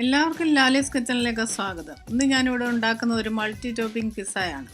എല്ലാവർക്കും ലാലീസ് കിച്ചണിലേക്ക് സ്വാഗതം. ഇന്ന് ഞാനിവിടെ ഉണ്ടാക്കുന്ന ഒരു മൾട്ടി ടോപ്പിംഗ് പിസ്സയാണ്.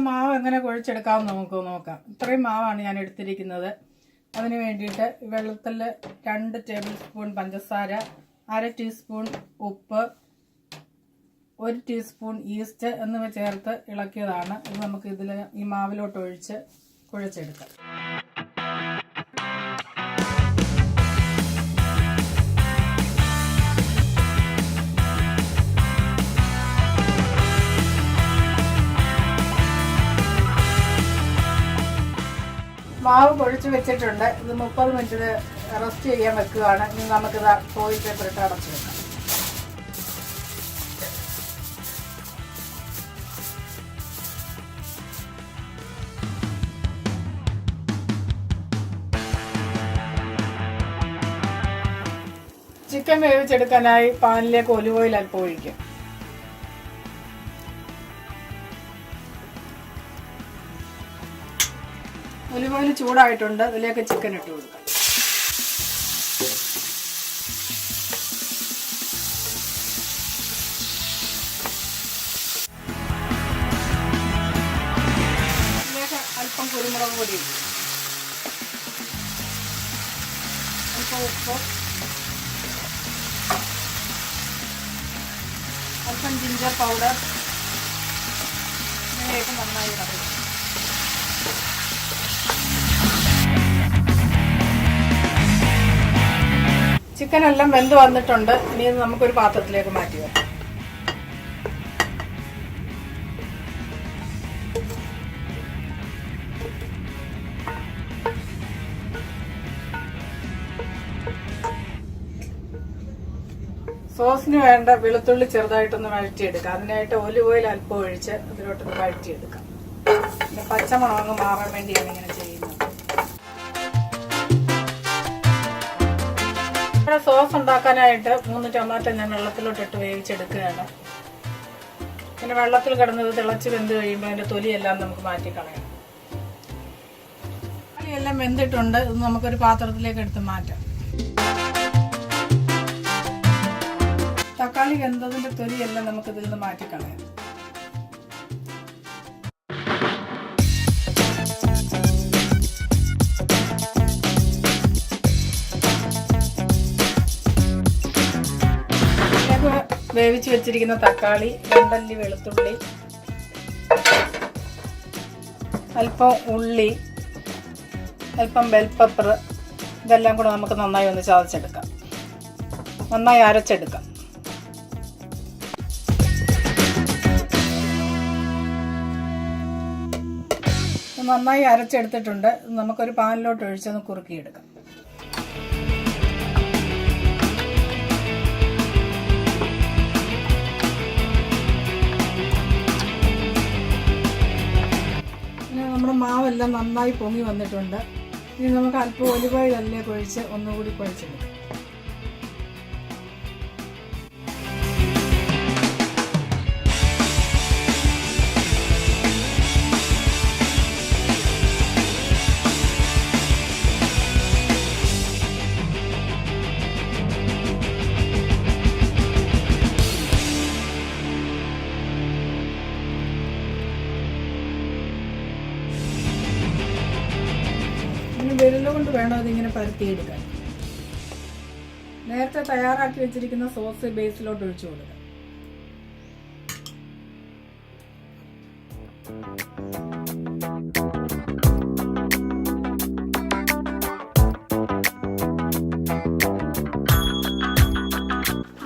മാവ് എങ്ങനെ കുഴച്ചെടുക്കാമെന്ന് നമുക്ക് നോക്കാം. ഇത്രയും മാവാണ് ഞാൻ എടുത്തിരിക്കുന്നത്. അതിന് വേണ്ടിയിട്ട് വെള്ളത്തിൽ 2 ടേബിൾ സ്പൂൺ പഞ്ചസാര, 1/2 ടീസ്പൂൺ ഉപ്പ്, 1 ടീസ്പൂൺ ഈസ്റ്റ് എന്നിവ ചേർത്ത് ഇളക്കിയതാണ്. ഇത് നമുക്ക് ഈ മാവിലോട്ട് ഒഴിച്ച് കുഴച്ചെടുക്കാം. മാവ് കുഴച്ച് വെച്ചിട്ടുണ്ട്. ഇത് 30 മിനിറ്റ് റെസ്റ്റ് ചെയ്യാൻ വെക്കുകയാണ്. ഇനി നമുക്കിത് ഫോയിൽ പേപ്പർ ഇട്ട് അടച്ചു വെക്കാം. ചിക്കൻ വേവിച്ചെടുക്കാനായി പാനിലേക്ക് ഒലിവ് ഓയിൽ അല്പം ഒഴിക്കും. ഒലിവ് ഓയിൽ ചൂടായിട്ടുണ്ട്. ഇതിലേക്ക് ചിക്കൻ ഇട്ട് കൊടുക്കാം. ഇതിലേക്ക് അല്പം കുരുമുളക് പൊടി, അല്പം ഉപ്പ്, അല്പം ജിഞ്ചർ പൗഡർ, ഇതിലേക്ക് നന്നായി ഇളക്കുക. ചിക്കൻ എല്ലാം വെന്ത് വന്നിട്ടുണ്ട്. ഇനി ഇത് നമുക്കൊരു പാത്രത്തിലേക്ക് മാറ്റി വെക്കാം. സോസിന് വേണ്ട വെളുത്തുള്ളി ചെറുതായിട്ടൊന്ന് വഴറ്റിയെടുക്കാം. അതിനായിട്ട് ഒലിവ് ഓയിൽ അല്പം ഒഴിച്ച് അതിലോട്ടൊന്ന് വഴറ്റിയെടുക്കാം. പിന്നെ പച്ചമണം അങ്ങ് മാറാൻ വേണ്ടിയാണ് ഇങ്ങനെ ചെയ്യുന്നത്. ഇവിടെ സോസ് ഉണ്ടാക്കാനായിട്ട് 3 ടൊമാറ്റോ ഞാൻ വെള്ളത്തിലോട്ടിട്ട് വേവിച്ചെടുക്കുകയാണ്. പിന്നെ വെള്ളത്തിൽ കിടന്നത് തിളച്ച് വെന്ത് കഴിയുമ്പോൾ അതിൻ്റെ തൊലിയെല്ലാം നമുക്ക് മാറ്റിക്കളയാം. തൊലിയെല്ലാം വെന്തിട്ടുണ്ട്. ഇത് നമുക്കൊരു പാത്രത്തിലേക്ക് എടുത്ത് മാറ്റാം. തക്കാളി വെന്തതിൻ്റെ തൊലിയെല്ലാം നമുക്ക് ഇതിൽ നിന്ന് മാറ്റിക്കളയാം. വേവിച്ച് വെച്ചിരിക്കുന്ന തക്കാളി, 2 അല്ലി വെളുത്തുള്ളി, അല്പം ഉള്ളി, അല്പം ബെൽ പെപ്പർ, ഇതെല്ലാം കൂടെ നമുക്ക് നന്നായി ഒന്ന് ചതച്ചെടുക്കാം. നന്നായി അരച്ചെടുക്കാം. നന്നായി അരച്ചെടുത്തിട്ടുണ്ട്. നമുക്കൊരു പാനിലോട്ട് ഒഴിച്ചൊന്ന് കുറുക്കിയെടുക്കാം. നമ്മുടെ മാവെല്ലാം നന്നായി പൊങ്ങി വന്നിട്ടുണ്ട്. ഇനി നമുക്ക് അല്പം ഒലിവ് ഓയിൽ അതിലേക്ക് ഒഴിച്ച് ഒന്നുകൂടി കുഴച്ചെടുക്കാം. വിരൽ കൊണ്ട് വേണം അതിങ്ങനെ പരത്തിയെടുക്കാൻ. നേരത്തെ തയ്യാറാക്കി വെച്ചിരിക്കുന്ന സോസ് ബേസിലോട്ട് ഒഴിച്ചു കൊടുക്കാം.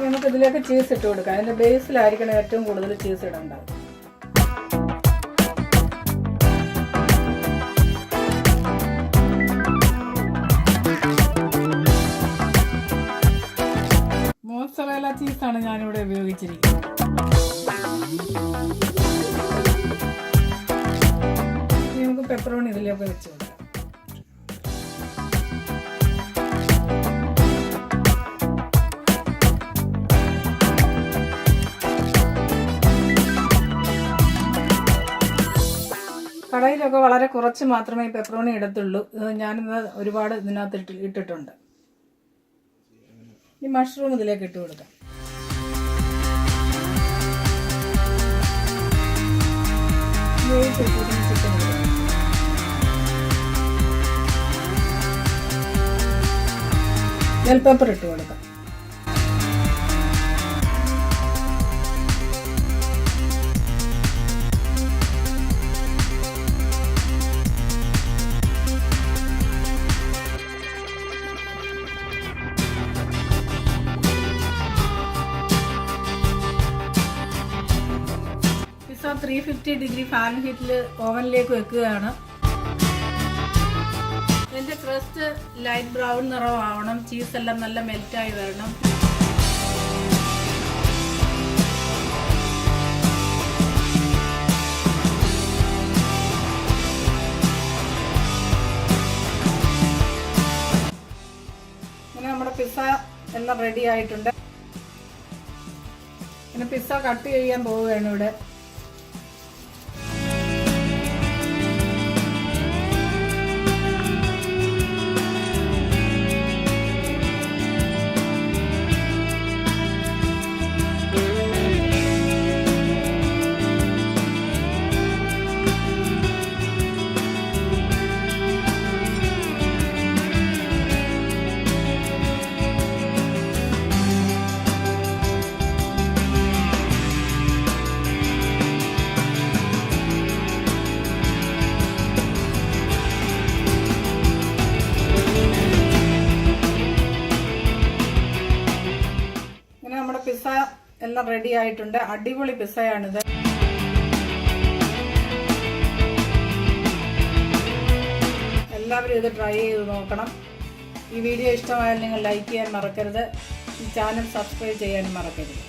നമുക്ക് ഇതിലേക്ക് ചീസ് ഇട്ട് കൊടുക്കാം. അതിൻ്റെ ബേസിലായിരിക്കണം ഏറ്റവും കൂടുതൽ ചീസ് ഇടേണ്ടത്. മോസറേല ചീസാണ് ഞാനിവിടെ ഉപയോഗിച്ചിരിക്കുന്നത്. നമുക്ക് പെപ്പറോണി ഇതിലൊക്കെ വെച്ച് കൊടുക്കാം. കടയിലൊക്കെ വളരെ കുറച്ച് മാത്രമേ പെപ്പറോണി ഇടത്തുള്ളൂ. ഞാനിന്ന് ഒരുപാട് ഇതിനകത്ത് ഇട്ടിട്ടുണ്ട്. ഈ മഷ്റൂം ഇതിലേക്ക് ഇട്ട് കൊടുക്കാം. ചിക്കൻ ബെൽ പെപ്പർ ഇട്ട് കൊടുക്കാം. പിസ്സ 350 ഡിഗ്രി ഫാരൻഹീറ്റിൽ ഓവനിലേക്ക് വെക്കുകയാണ്. ഇതിൻ്റെ ക്രസ്റ്റ് ലൈറ്റ് ബ്രൗൺ നിറമാവണം. ചീസ് എല്ലാം നല്ല മെൽറ്റായി വരണം. അങ്ങനെ നമ്മുടെ പിസ്സ എല്ലാം റെഡി ആയിട്ടുണ്ട്. പിന്നെ പിസ്സ കട്ട് ചെയ്യാൻ പോവുകയാണ് ഇവിടെ. പിസ്സ എല്ലാം റെഡി ആയിട്ടുണ്ട്. അടിപൊളി പിസ്സയാണിത്. എല്ലാവരും ഇത് ട്രൈ ചെയ്ത് നോക്കണം. ഈ വീഡിയോ ഇഷ്ടമായാൽ നിങ്ങൾ ലൈക്ക് ചെയ്യാൻ മറക്കരുത്. ഈ ചാനൽ സബ്സ്ക്രൈബ് ചെയ്യാനും മറക്കരുത്.